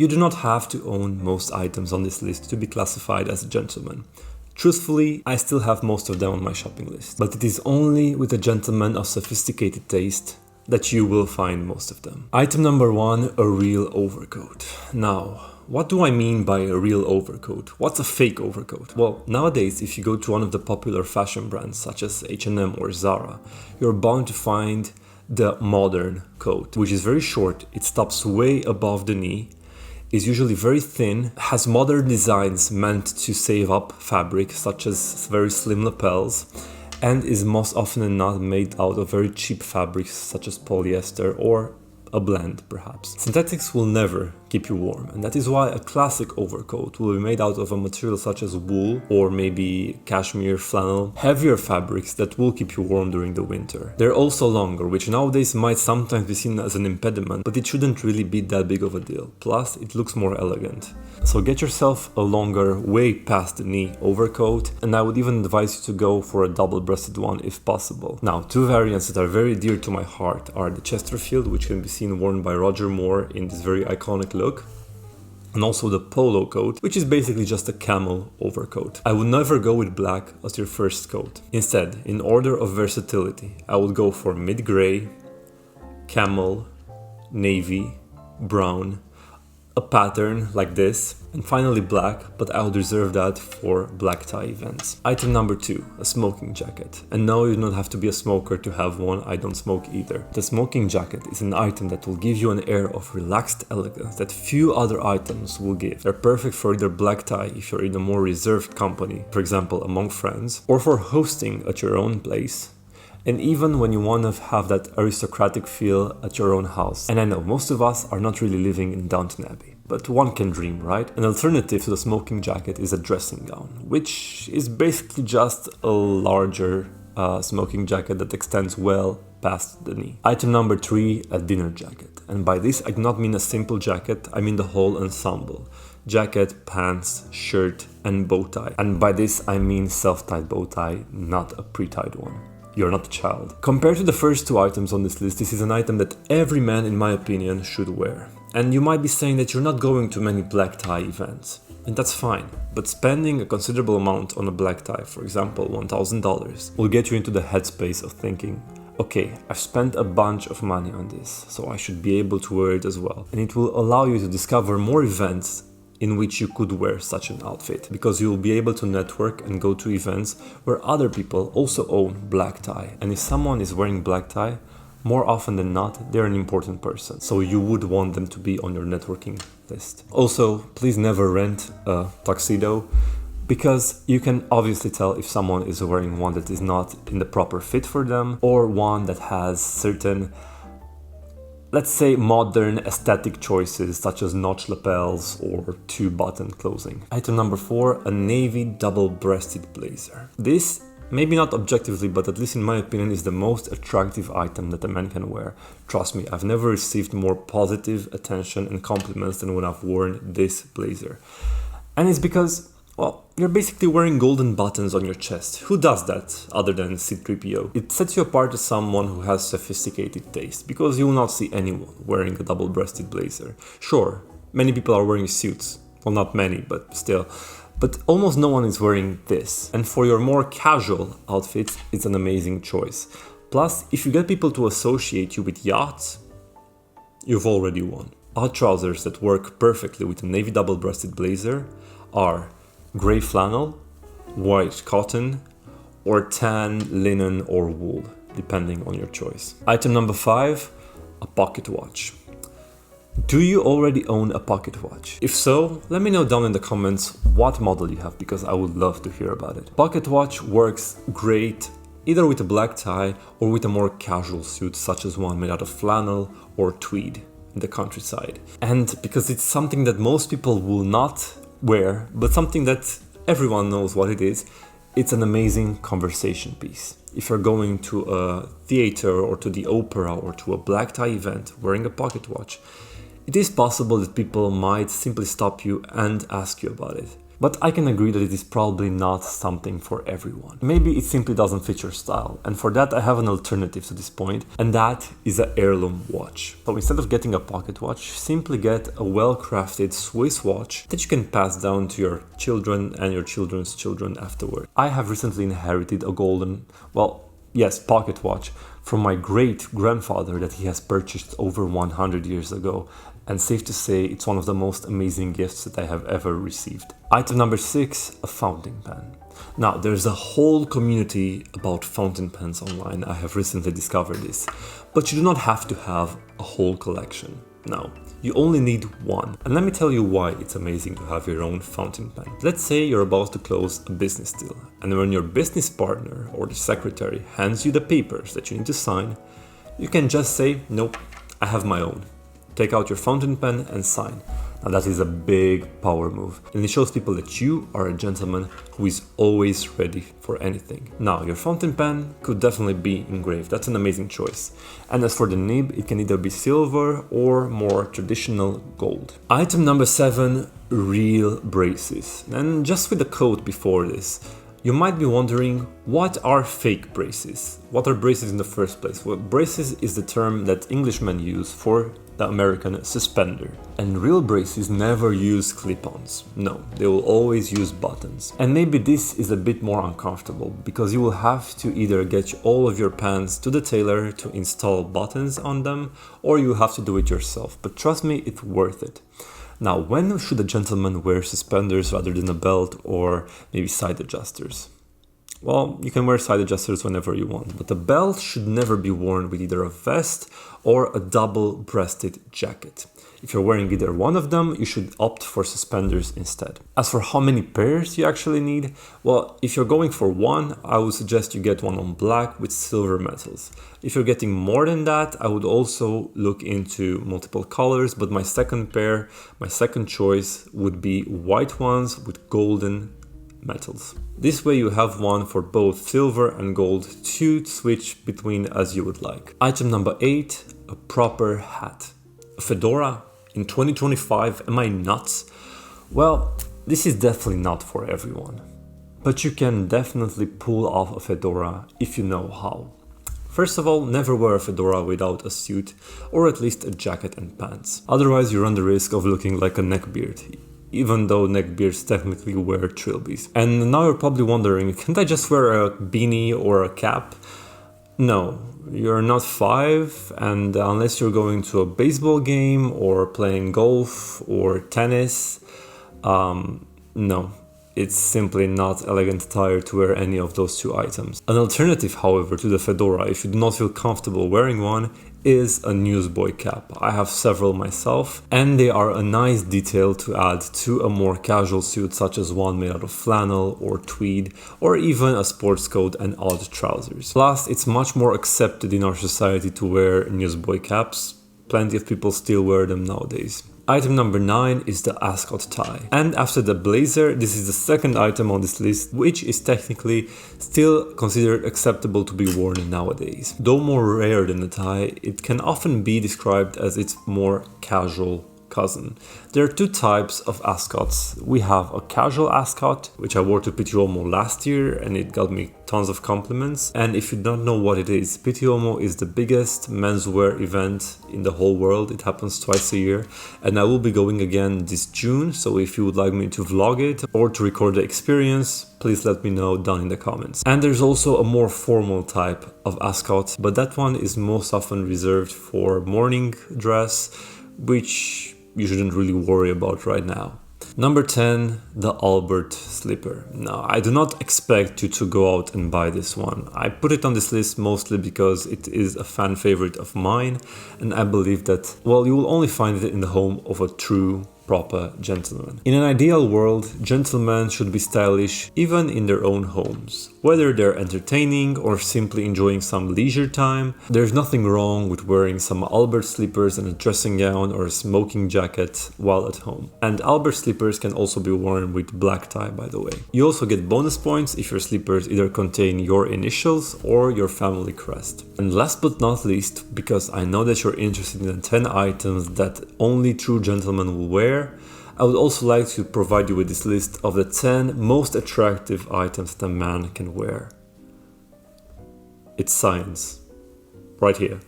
You do not have to own most items on this list to be classified as a gentleman. Truthfully, I still have most of them on my shopping list, but it is only with a gentleman of sophisticated taste that you will find most of them. Item number 1, a real overcoat. Now, what do I mean by a real overcoat? What's a fake overcoat? Well, nowadays, if you go to one of the popular fashion brands such as H&M or Zara, you're bound to find the modern coat, which is very short, it stops way above the knee, is usually very thin, has modern designs meant to save up fabric such as very slim lapels, and is most often than not made out of very cheap fabrics such as polyester or a blend perhaps. Synthetics will never keep you warm, and that is why a classic overcoat will be made out of a material such as wool or maybe cashmere, flannel, heavier fabrics that will keep you warm during the winter. They're also longer, which nowadays might sometimes be seen as an impediment, but it shouldn't really be that big of a deal. Plus, it looks more elegant. So get yourself a longer, way past the knee overcoat, and I would even advise you to go for a double-breasted one if possible. Now, two variants that are very dear to my heart are the Chesterfield, which can be seen worn by Roger Moore in this very iconic look, and also the polo coat, which is basically just a camel overcoat. I would never go with black as your first coat. Instead, in order of versatility, I would go for mid-gray, camel, navy, brown, a pattern like this, and finally black, but I would reserve that for black tie events. Item number 2, a smoking jacket. And no, you do not have to be a smoker to have one, I don't smoke either. The smoking jacket is an item that will give you an air of relaxed elegance that few other items will give. They're perfect for either black tie if you're in a more reserved company, for example among friends, or for hosting at your own place. And even when you want to have that aristocratic feel at your own house. And I know most of us are not really living in Downton Abbey, but one can dream, right? An alternative to the smoking jacket is a dressing gown, which is basically just a larger smoking jacket that extends well past the knee. Item number 3, a dinner jacket. And by this I do not mean a simple jacket, I mean the whole ensemble. Jacket, pants, shirt, and bow tie. And by this I mean self-tied bow tie, not a pre-tied one. You're not a child. Compared to the first two items on this list, this is an item that every man, in my opinion, should wear. And you might be saying that you're not going to many black tie events. And that's fine. But spending a considerable amount on a black tie, for example $1,000, will get you into the headspace of thinking, okay, I've spent a bunch of money on this, so I should be able to wear it as well. And it will allow you to discover more events in which you could wear such an outfit, because you will be able to network and go to events where other people also own black tie. And if someone is wearing black tie, more often than not, they're an important person, so you would want them to be on your networking list. Also, please never rent a tuxedo, because you can obviously tell if someone is wearing one that is not in the proper fit for them, or one that has certain, let's say, modern aesthetic choices such as notch lapels or two-button clothing. Item number 4, a navy double-breasted blazer. This, maybe not objectively, but at least in my opinion, is the most attractive item that a man can wear. Trust me, I've never received more positive attention and compliments than when I've worn this blazer. And it's because, well, you're basically wearing golden buttons on your chest. Who does that other than C-3PO? It sets you apart as someone who has sophisticated taste, because you will not see anyone wearing a double-breasted blazer. Sure, many people are wearing suits. Well, not many, but still. But almost no one is wearing this. And for your more casual outfits, it's an amazing choice. Plus, if you get people to associate you with yachts, you've already won. Our trousers that work perfectly with a navy double-breasted blazer are gray flannel, white cotton, or tan linen or wool, depending on your choice. Item number 5, a pocket watch. Do you already own a pocket watch? If so, let me know down in the comments what model you have, because I would love to hear about it. Pocket watch works great either with a black tie or with a more casual suit, such as one made out of flannel or tweed in the countryside. And because it's something that most people will not wear, but something that everyone knows what it is, it's an amazing conversation piece. If you're going to a theater or to the opera or to a black tie event wearing a pocket watch, it is possible that people might simply stop you and ask you about it. But I can agree that it is probably not something for everyone. Maybe it simply doesn't fit your style, and for that I have an alternative to this point, and that is an heirloom watch. So instead of getting a pocket watch, simply get a well-crafted Swiss watch that you can pass down to your children and your children's children afterward. I have recently inherited a golden, pocket watch from my great-grandfather that he has purchased over 100 years ago, and safe to say it's one of the most amazing gifts that I have ever received. Item number 6, a fountain pen. Now, there's a whole community about fountain pens online. I have recently discovered this, but you do not have to have a whole collection. No, you only need one. And let me tell you why it's amazing to have your own fountain pen. Let's say you're about to close a business deal, and when your business partner or the secretary hands you the papers that you need to sign, you can just say, nope, I have my own. Take out your fountain pen and sign. Now that is a big power move, and it shows people that you are a gentleman who is always ready for anything. Now, your fountain pen could definitely be engraved. That's an amazing choice. And as for the nib, it can either be silver or more traditional gold. Item number 7, real braces. And just with the quote before this, you might be wondering, what are fake braces? What are braces in the first place? Well, braces is the term that Englishmen use for the American suspender. And real braces never use clip-ons. No, they will always use buttons. And maybe this is a bit more uncomfortable because you will have to either get all of your pants to the tailor to install buttons on them, or you have to do it yourself. But trust me, it's worth it. Now, when should a gentleman wear suspenders rather than a belt or maybe side adjusters? Well, you can wear side adjusters whenever you want, but the belt should never be worn with either a vest or a double-breasted jacket. If you're wearing either one of them, you should opt for suspenders instead. As for how many pairs you actually need, well, if you're going for one, I would suggest you get one on black with silver metals. If you're getting more than that, I would also look into multiple colors, but my second choice would be white ones with golden metals. This way you have one for both silver and gold to switch between as you would like. Item number 8, a proper hat. A fedora in 2025, am I nuts? Well, this is definitely not for everyone, but you can definitely pull off a fedora if you know how. First of all, never wear a fedora without a suit or at least a jacket and pants. Otherwise you run the risk of looking like a neckbeard, even though neckbeards technically wear trilbies. And now you're probably wondering, can't I just wear a beanie or a cap? No, you're not 5, and unless you're going to a baseball game or playing golf or tennis, no. It's simply not elegant attire to wear any of those 2 items. An alternative, however, to the fedora, if you do not feel comfortable wearing one, is a newsboy cap. I have several myself, and they are a nice detail to add to a more casual suit, such as one made out of flannel or tweed, or even a sports coat and odd trousers. Plus, it's much more accepted in our society to wear newsboy caps. Plenty of people still wear them nowadays. Item number 9 is the Ascot tie. And after the blazer, this is the second item on this list, which is technically still considered acceptable to be worn nowadays. Though more rare than the tie, it can often be described as its more casual cousin. There are 2 types of ascots. We have a casual ascot, which I wore to Pitti Uomo last year, and it got me tons of compliments. And if you don't know what it is, Pitti Uomo is the biggest menswear event in the whole world. It happens twice a year, and I will be going again this June. So if you would like me to vlog it or to record the experience, please let me know down in the comments. And there's also a more formal type of ascot, but that one is most often reserved for morning dress, which you shouldn't really worry about right now. Number 10, the Albert slipper. Now, I do not expect you to go out and buy this one. I put it on this list mostly because it is a fan favorite of mine, and I believe that, well, you will only find it in the home of a true proper gentleman. In an ideal world, gentlemen should be stylish even in their own homes. Whether they're entertaining or simply enjoying some leisure time, there's nothing wrong with wearing some Albert slippers and a dressing gown or a smoking jacket while at home. And Albert slippers can also be worn with black tie, by the way. You also get bonus points if your slippers either contain your initials or your family crest. And last but not least, because I know that you're interested in the 10 items that only true gentlemen will wear, I would also like to provide you with this list of the 10 most attractive items that a man can wear. It's science, right here.